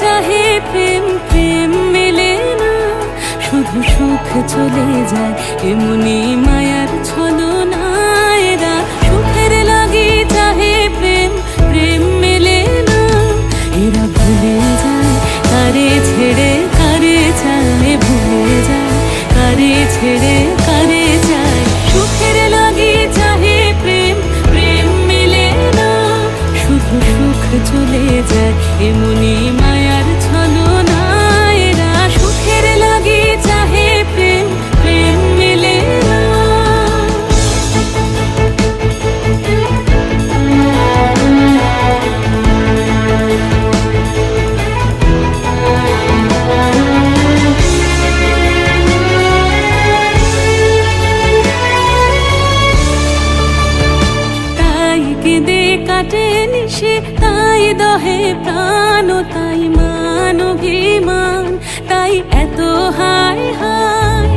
চাহে প্রেম, প্রেম মেলে না, শুধু সুখ চলে যায় এমনি মায়ার ছলনায়। এরা সুখের লাগি চাহে প্রেম, প্রেম মেলে না, এরা ভুলে যায় কারে ছেড়ে কারে চায়, ভুলে যায় কারে ছেড়ে কারে চায়। সুখের লাগি চাহে প্রেম, প্রেম মেলে না, শুধু সুখ চলে যায় এমনি মায়ার ছলনায়। এরা সুখের লাগি চাহে প্রেম, প্রেম মেলে না। তাই কেঁদে কাটে নিশে, তাই দহে প্রাণ, তাই মান অভিমান, তাই এত হায় হায়।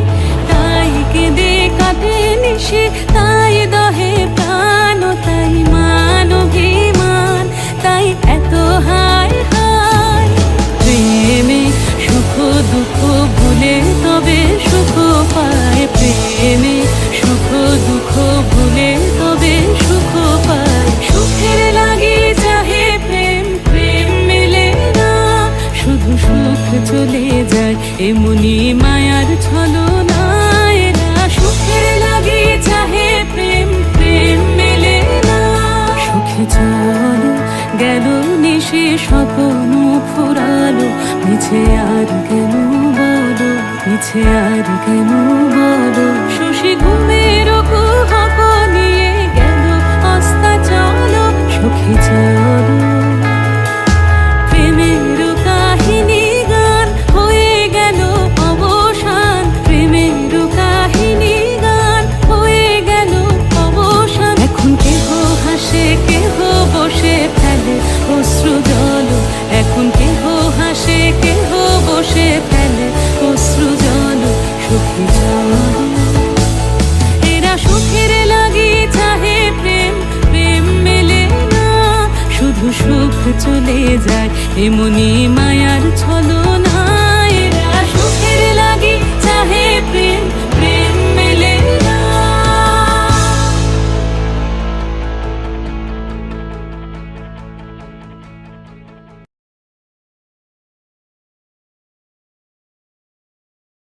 তাই কেঁদে কাটে নিশে, তাই দহে প্রাণ, তাই মান অভিমান, তাই এত হায় হায়। প্রেমে সুখ দুঃখ ভুলে তবে সুখ পায়, প্রেমে সুখ দুঃখ ভুলে তবে সুখ পায়। সুখের লাগি চাহে প্রেম, প্রেম মেলে না, শুধু সুখ চলে যায় এমনি মায়ার ছলনায়। এরা সুখের লাগি চাহে প্রেম, প্রেম মেলে না। সুখে চলো গেল নিশে স্বপ্ন ফুরালো, মিছে আর কেন বলো, মিছে আর কেন বলো। শশী ঘুমের কুহক নিয়ে গেল অস্তা চলো, সুখে চলো। প্রেমের কাহিনী গান হয়ে গেল অবসান, প্রেমের কাহিনী গান হয়ে গেল অবসান। এখন কেহ হাসে কেহ বসে ফেলে অশ্রু জল, এখন কেহ হাসে কেহ বসে ফেলে অশ্রু জল। সুখে চলো। এরা সুখের লাগি চাহে প্রেম, প্রেম মেলে না, শুধু সুখ চলে যায় এমনি